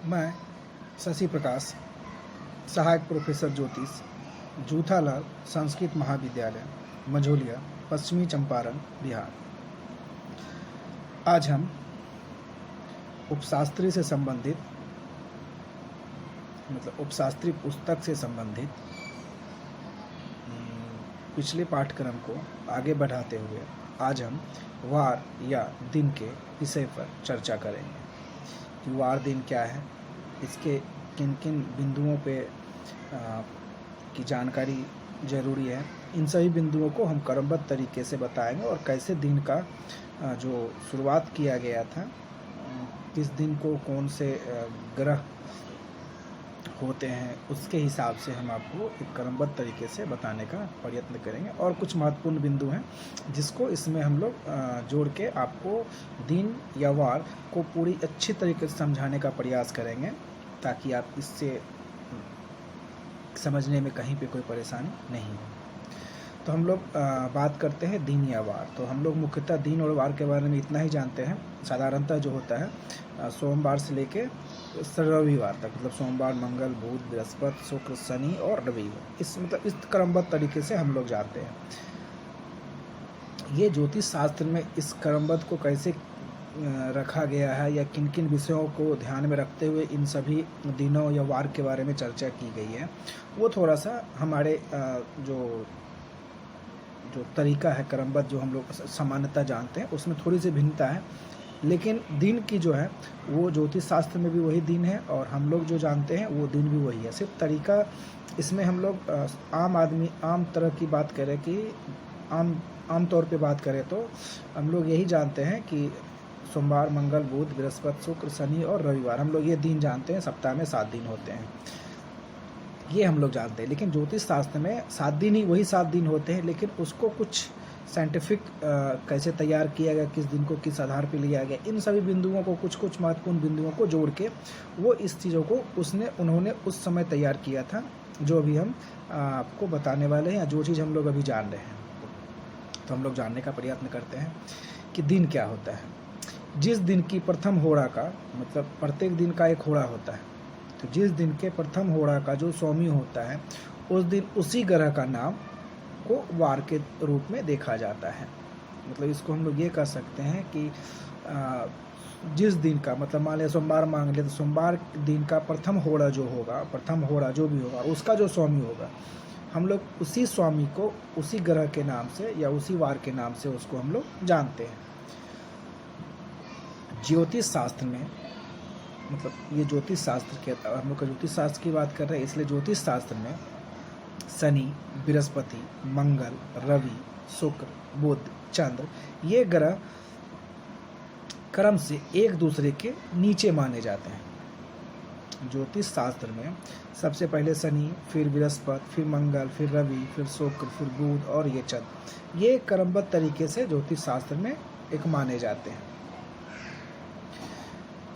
मैं शशि प्रकाश, सहायक प्रोफेसर ज्योतिष, जूथालाल संस्कृत महाविद्यालय, मझौलिया, पश्चिमी चंपारण, बिहार। आज हम उपशास्त्री से संबंधित उपशास्त्री पुस्तक से संबंधित पिछले पाठ्यक्रम को आगे बढ़ाते हुए आज हम वार या दिन के विषय पर चर्चा करेंगे कि वार दिन क्या है, इसके किन किन बिंदुओं पे की जानकारी जरूरी है। इन सभी बिंदुओं को हम क्रमबद्ध तरीके से बताएंगे और कैसे दिन का जो शुरुआत किया गया था, किस दिन को कौन से ग्रह होते हैं, उसके हिसाब से हम आपको एक क्रमबद्ध तरीके से बताने का प्रयत्न करेंगे। और कुछ महत्वपूर्ण बिंदु हैं जिसको इसमें हम लोग जोड़ के आपको दिन या वार को पूरी अच्छी तरीके से समझाने का प्रयास करेंगे, ताकि आप इससे समझने में कहीं पे कोई परेशानी नहीं हो। तो हम लोग बात करते हैं दिन या वार। तो हम लोग मुख्यतः दिन और वार के बारे में इतना ही जानते हैं। साधारणतः जो होता है सोमवार से लेके रविवार तक, मतलब सोमवार, मंगल, बुध, बृहस्पति, शुक्र, शनि और रविवार, इस क्रमबद्ध तरीके से हम लोग जानते हैं। ये ज्योतिष शास्त्र में इस क्रमबद्ध को कैसे रखा गया है या किन किन विषयों को ध्यान में रखते हुए इन सभी दिनों या वार के बारे में चर्चा की गई है, वो थोड़ा सा हमारे जो तरीका है क्रमबद्ध जो हम लोग सामान्यतः जानते हैं उसमें थोड़ी सी भिन्नता है। लेकिन दिन की जो है वो ज्योतिष शास्त्र में भी वही दिन है और हम लोग जो जानते हैं वो दिन भी वही है। सिर्फ तरीका इसमें हम लोग आम तरह की बात करें कि आम तौर पे बात करें तो हम लोग यही जानते हैं कि सोमवार, मंगल, बुध, बृहस्पति, शुक्र, शनि और रविवार, हम लोग ये दिन जानते हैं। सप्ताह में 7 दिन होते हैं, ये हम लोग जानते हैं। लेकिन ज्योतिष शास्त्र में 7 दिन ही, वही 7 दिन होते हैं, लेकिन उसको कुछ साइंटिफिक कैसे तैयार किया गया, किस दिन को किस आधार पर लिया गया, इन सभी बिंदुओं को, कुछ महत्वपूर्ण बिंदुओं को जोड़ के वो इस चीज़ों को उन्होंने उस समय तैयार किया था, जो अभी हम आपको बताने वाले हैं, या जो चीज़ हम लोग अभी जान रहे हैं। तो हम लोग जानने का प्रयत्न करते हैं कि दिन क्या होता है। जिस दिन की प्रथम होरा का, मतलब प्रत्येक दिन का एक होरा होता है, तो जिस दिन के प्रथम होरा का जो स्वामी होता है, उस दिन उसी ग्रह का नाम को वार के रूप में देखा जाता है। मतलब इसको हम लोग ये कह सकते हैं कि जिस दिन का, मतलब मान लिया सोमवार मांग लिया, तो सोमवार दिन का प्रथम होरा जो होगा, प्रथम होरा जो भी होगा, उसका जो स्वामी होगा, हम लोग उसी स्वामी को उसी ग्रह के नाम से या उसी वार के नाम से उसको हम लोग जानते हैं। ज्योतिष शास्त्र में, मतलब ये ज्योतिष शास्त्र के, हम लोग का ज्योतिष शास्त्र की बात कर रहे हैं, इसलिए ज्योतिष शास्त्र में शनि, बृहस्पति, मंगल, रवि, शुक्र, बुध, चंद्र, ये ग्रह क्रम से एक दूसरे के नीचे माने जाते हैं। ज्योतिष शास्त्र में सबसे पहले शनि, फिर बृहस्पति, फिर मंगल, फिर रवि, फिर शुक्र, फिर बुध और ये चंद्र, ये क्रमबद्ध तरीके से ज्योतिष शास्त्र में एक माने जाते हैं।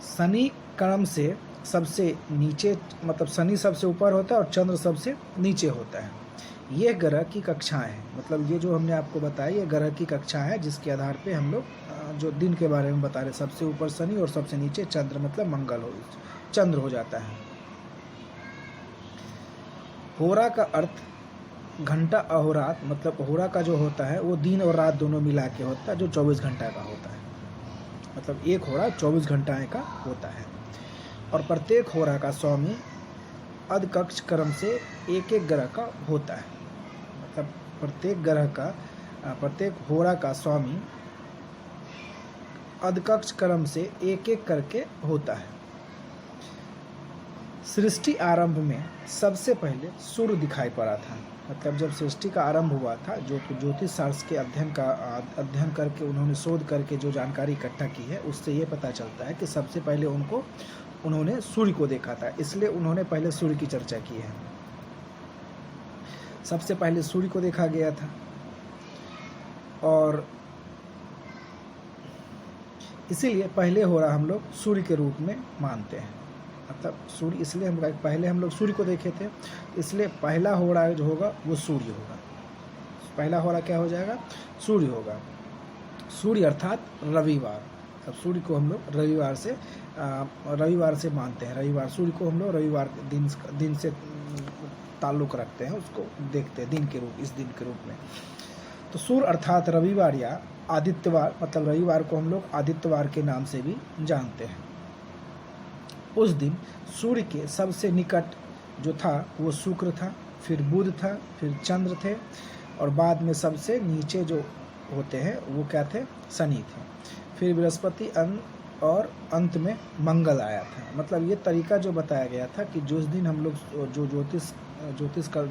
शनि क्रम से सबसे नीचे, मतलब शनि सबसे ऊपर होता है और चंद्र सबसे नीचे होता है। ये ग्रह की कक्षाएं हैं, मतलब ये जो हमने आपको बताया, ये ग्रह की कक्षा है जिसके आधार पे हम लोग जो दिन के बारे में बता रहे, सबसे ऊपर शनि और सबसे नीचे चंद्र, मतलब मंगल चंद्र हो जाता है। होरा का अर्थ घंटा अहोरात, मतलब होरा का जो होता है वो दिन और रात दोनों मिला के होता है, जो 24 घंटा का होता है। मतलब एक होरा 24 घंटा का होता है और प्रत्येक होरा का स्वामी अधकक्ष क्रम से एक ग्रह का होता है। मतलब प्रत्येक होरा का स्वामी अधकक्ष क्रम से एक करके होता है। सृष्टि आरंभ में सबसे पहले सूर्य दिखाई पड़ा था। मतलब जब सृष्टि का आरंभ हुआ था, जो ज्योतिष शास्त्र के अध्ययन करके उन्होंने शोध करके जो जानकारी इकट्ठा की है, उससे ये पता चलता है कि सबसे पहले उन्होंने सूर्य को देखा था, इसलिए उन्होंने पहले सूर्य की चर्चा की है। सबसे पहले सूर्य को देखा गया था और इसीलिए पहले होरा हम लोग सूर्य के रूप में मानते हैं। मतलब सूर्य, इसलिए पहले हम लोग सूर्य को देखे थे, इसलिए पहला होरा जो होगा वो सूर्य होगा। पहला होरा क्या हो जाएगा? सूर्य होगा। सूर्य अर्थात रविवार, अब सूर्य को हम लोग रविवार से रविवार से मानते हैं। रविवार सूर्य को हम लोग रविवार दिन से ताल्लुक़ रखते हैं, उसको देखते हैं दिन के रूप, इस दिन के रूप में। तो सूर्य अर्थात रविवार या आदित्यवार, मतलब रविवार को हम लोग आदित्यवार के नाम से भी जानते हैं। उस दिन सूर्य के सबसे निकट जो था वो शुक्र था, फिर बुध था, फिर चंद्र थे, और बाद में सबसे नीचे जो होते हैं वो क्या थे, शनि थे, फिर बृहस्पति और अंत में मंगल आया था। मतलब ये तरीका जो बताया गया था कि जिस दिन हम लोग जो ज्योतिष के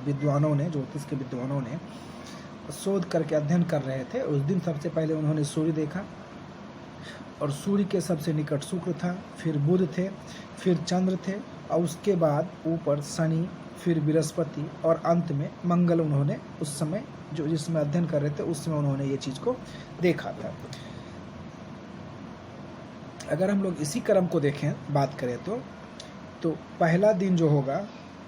विद्वानों ने शोध करके अध्ययन कर रहे थे, उस दिन सबसे पहले उन्होंने सूर्य देखा, और सूर्य के सबसे निकट शुक्र था, फिर बुध थे, फिर चंद्र थे, और उसके बाद ऊपर शनि, फिर बृहस्पति, और अंत में मंगल उन्होंने उस समय जिसमें अध्ययन कर रहे थे उस समय उन्होंने ये चीज़ को देखा था। अगर हम लोग इसी क्रम को देखें, बात करें तो पहला दिन जो होगा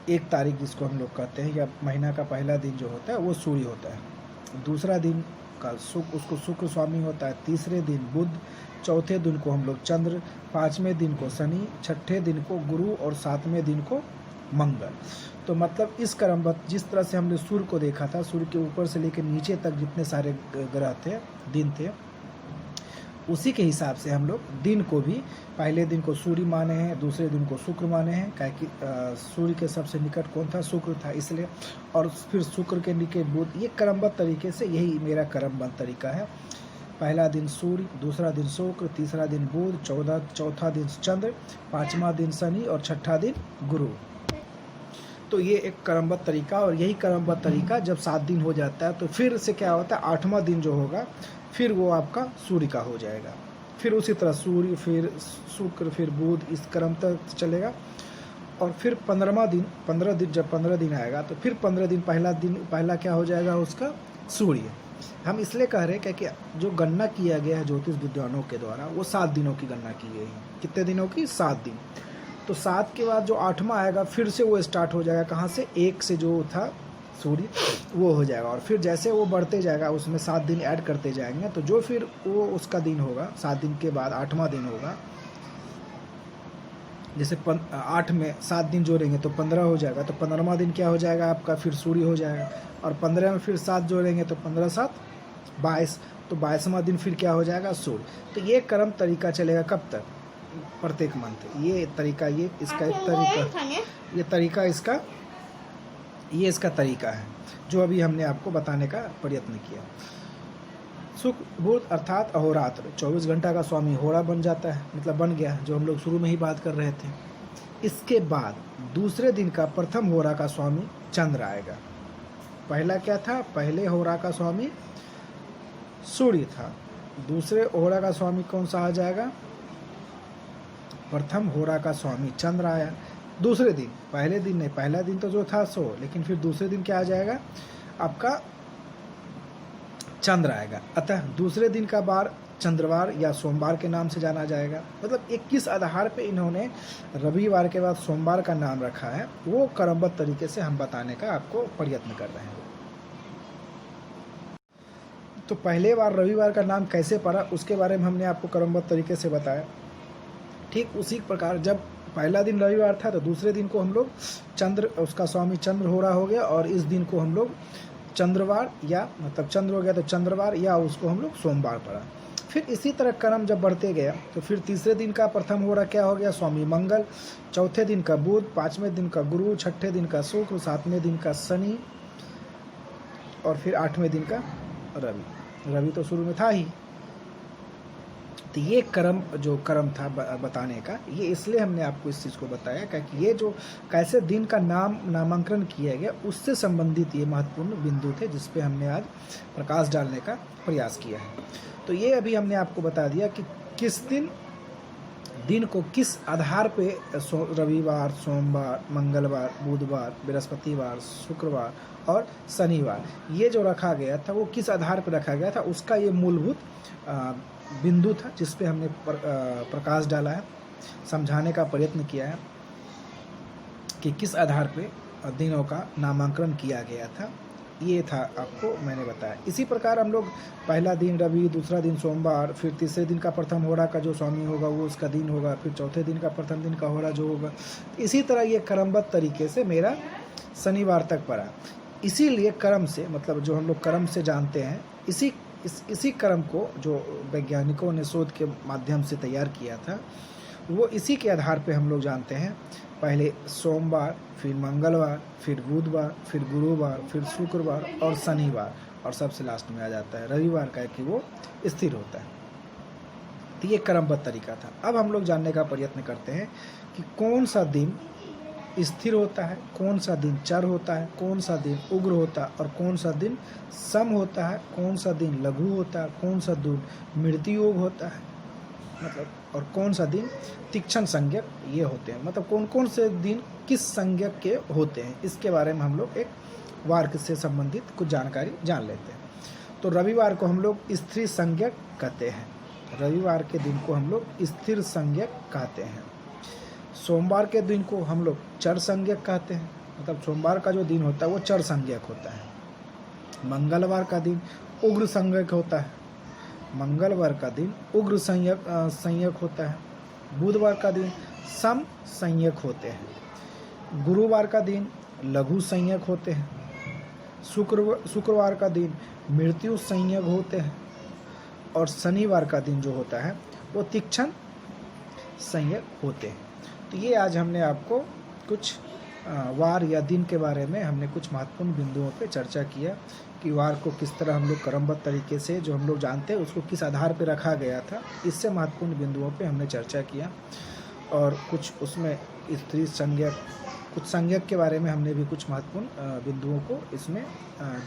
1 तारीख जिसको हम लोग कहते हैं, या महीना का पहला दिन जो होता है वो सूर्य होता है। दूसरा दिन का उसको शुक्र स्वामी होता है। तीसरे दिन बुध, चौथे दिन को हम लोग चंद्र, 5वें दिन को शनि, 6ठे दिन को गुरु, और 7वें दिन को मंगल। तो मतलब इस क्रमबद्ध जिस तरह से हमने सूर्य को देखा था, सूर्य के ऊपर से लेकर नीचे तक जितने सारे ग्रह थे, दिन थे, उसी के हिसाब से हम लोग दिन को भी पहले दिन को सूर्य माने हैं, दूसरे दिन को शुक्र माने हैं, क्या कि सूर्य के सबसे निकट कौन था, शुक्र था, इसलिए, और फिर शुक्र के निकट बुध। ये क्रमबद्ध तरीके से, यही मेरा क्रमबद्ध तरीका है। पहला दिन सूर्य, दूसरा दिन शुक्र, तीसरा दिन बुध, चौथा दिन चंद्र, 5वां दिन शनि, और 6ठा दिन गुरु। तो ये एक क्रमबद्ध तरीका, और यही क्रमबद्ध तरीका जब 7 दिन हो जाता है तो फिर से क्या होता है, 8वां दिन जो होगा फिर वो आपका सूर्य का हो जाएगा। फिर उसी तरह सूर्य, फिर शुक्र, फिर बुध, इस क्रम तक चलेगा। और फिर 15वां दिन, 15 दिन, जब 15 दिन आएगा तो फिर 15 दिन पहला क्या हो जाएगा उसका, सूर्य। हम इसलिए कह रहे हैं क्योंकि जो गणना किया गया है ज्योतिष विद्वानों के द्वारा, वो 7 दिनों की गणना की गई है। कितने दिनों की, 7 दिन। तो 7 के बाद जो 8वां आएगा फिर से वो स्टार्ट हो जाएगा, कहाँ से, 1 से जो था सूर्य वो हो जाएगा, और फिर जैसे वो बढ़ते जाएगा उसमें 7 दिन ऐड करते जाएंगे, तो जो फिर वो उसका दिन होगा, 7 दिन के बाद 8वां दिन होगा। जैसे 8 में 7 दिन जोड़ेंगे तो 15 हो जाएगा, तो 15वां दिन क्या हो जाएगा आपका, फिर सूर्य हो जाएगा। और 15 में फिर 7 जोड़ेंगे तो 15 7 22, तो 22वां दिन फिर क्या हो जाएगा, सूर्य। तो ये क्रम तरीका चलेगा कब तक, प्रत्येक मंथ। ये तरीका, ये इसका एक तरीका, ये तरीका इसका, ये इसका तरीका है जो अभी हमने आपको बताने का प्रयत्न किया। शुक्र बुध अर्थात अहोरात्र, 24 घंटा का स्वामी होरा बन जाता है, मतलब बन गया, जो हम लोग शुरू में ही बात कर रहे थे। इसके बाद दूसरे दिन का प्रथम होरा का स्वामी चंद्र आएगा। पहला क्या था, पहले होरा का स्वामी सूर्य था, दूसरे होरा का स्वामी कौन सा आ जाएगा, प्रथम होरा का स्वामी चंद्र आया। दूसरे दिन, पहले दिन नहीं, पहला दिन तो जो था सो, लेकिन फिर दूसरे दिन क्या आ जाएगा आपका, चंद्र आएगा। अतः दूसरे दिन का बार चंद्रवार या सोमवार के नाम से जाना जाएगा। मतलब 21 आधार पे इन्होंने रविवार के बाद सोमवार का नाम रखा है, वो क्रमबद्ध तरीके से हम बताने का आपको प्रयत्न कर रहे हैं। तो पहले बार रविवार का नाम कैसे पड़ा उसके बारे में हमने आपको क्रमबद्ध तरीके से बताया। ठीक उसी प्रकार जब पहला दिन रविवार था तो दूसरे दिन को हम लोग चंद्र, उसका स्वामी चंद्र हो रहा हो गया, और इस दिन को हम लोग चंद्रवार, या मतलब चंद्र हो गया तो चंद्रवार, या उसको हम लोग सोमवार पढ़ा। फिर इसी तरह क्रम जब बढ़ते गया तो फिर तीसरे दिन का प्रथम हो रहा क्या हो गया, स्वामी मंगल, चौथे दिन का बुध, 5वें दिन का गुरु, 6ठे दिन का शुक्र, 7वें दिन का शनि, और फिर 8वें दिन का रवि। रवि तो शुरू में था ही। तो ये क्रम था बताने का, ये इसलिए हमने आपको इस चीज़ को बताया क्योंकि ये जो कैसे दिन का नामांकन किया गया उससे संबंधित ये महत्वपूर्ण बिंदु थे जिस पे हमने आज प्रकाश डालने का प्रयास किया है। तो ये अभी हमने आपको बता दिया कि किस दिन को किस आधार पे रविवार, सोमवार, मंगलवार, बुधवार, बृहस्पतिवार, शुक्रवार और शनिवार ये जो रखा गया था वो किस आधार पर रखा गया था, उसका ये मूलभूत बिंदु था जिस पे हमने प्रकाश डाला है, समझाने का प्रयत्न किया है कि किस आधार पे दिनों का नामांकन किया गया था ये था आपको मैंने बताया। इसी प्रकार हम लोग पहला दिन रवि, दूसरा दिन सोमवार, फिर तीसरे दिन का प्रथम होरा का जो स्वामी होगा वो उसका दिन होगा, फिर चौथे दिन का प्रथम दिन का होरा जो होगा, इसी तरह ये क्रमबद्ध तरीके से मेरा शनिवार तक पड़ा। इसीलिए कर्म से, मतलब जो हम लोग कर्म से जानते हैं, इसी कर्म को जो वैज्ञानिकों ने शोध के माध्यम से तैयार किया था, वो इसी के आधार पे हम लोग जानते हैं। पहले सोमवार, फिर मंगलवार, फिर बुधवार, फिर गुरुवार, फिर शुक्रवार और शनिवार, और सबसे लास्ट में आ जाता है रविवार का, कि वो स्थिर होता है। तो ये क्रमबद्ध तरीका था। अब हम लोग जानने का प्रयत्न करते हैं कि कौन सा दिन स्थिर होता है, कौन सा दिन चर होता है, कौन सा दिन उग्र होता है, और कौन सा दिन सम होता है, कौन सा दिन लघु होता है, कौन सा दिन मृत्यु योग होता है, मतलब, और कौन सा दिन तीक्ष्ण संज्ञक ये होते हैं, मतलब कौन कौन से दिन किस संज्ञक के होते हैं, इसके बारे में हम लोग एक वार से संबंधित कुछ जानकारी जान लेते हैं। तो रविवार को हम लोग स्थिर संज्ञक कहते हैं, रविवार के दिन को हम लोग स्थिर संज्ञक कहते हैं। सोमवार के दिन को हम लोग चर संज्ञक कहते हैं, मतलब सोमवार का जो दिन होता है वो चर संज्ञक होता है। मंगलवार का दिन उग्र संज्ञक होता है, मंगलवार का दिन उग्र संज्ञक होता है। बुधवार का दिन सम संज्ञक होते हैं। गुरुवार का दिन लघु संज्ञक होते हैं। शुक्रवार का दिन मृत्यु संज्ञक होते हैं, और शनिवार का दिन जो होता है वो तीक्ष्ण संज्ञक होते हैं। तो ये आज हमने आपको कुछ वार या दिन के बारे में हमने कुछ महत्वपूर्ण बिंदुओं पे चर्चा किया कि वार को किस तरह हम लोग क्रमबद्ध तरीके से जो हम लोग जानते हैं उसको किस आधार पे रखा गया था, इससे महत्वपूर्ण बिंदुओं पे हमने चर्चा किया। और कुछ उसमें स्त्री संज्ञक, कुछ संज्ञक के बारे में हमने भी कुछ महत्वपूर्ण बिंदुओं को इसमें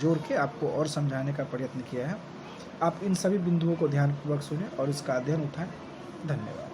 जोड़ के आपको और समझाने का प्रयत्न किया है। आप इन सभी बिंदुओं को ध्यानपूर्वक सुनें और इसका अध्ययन उठाएं। धन्यवाद।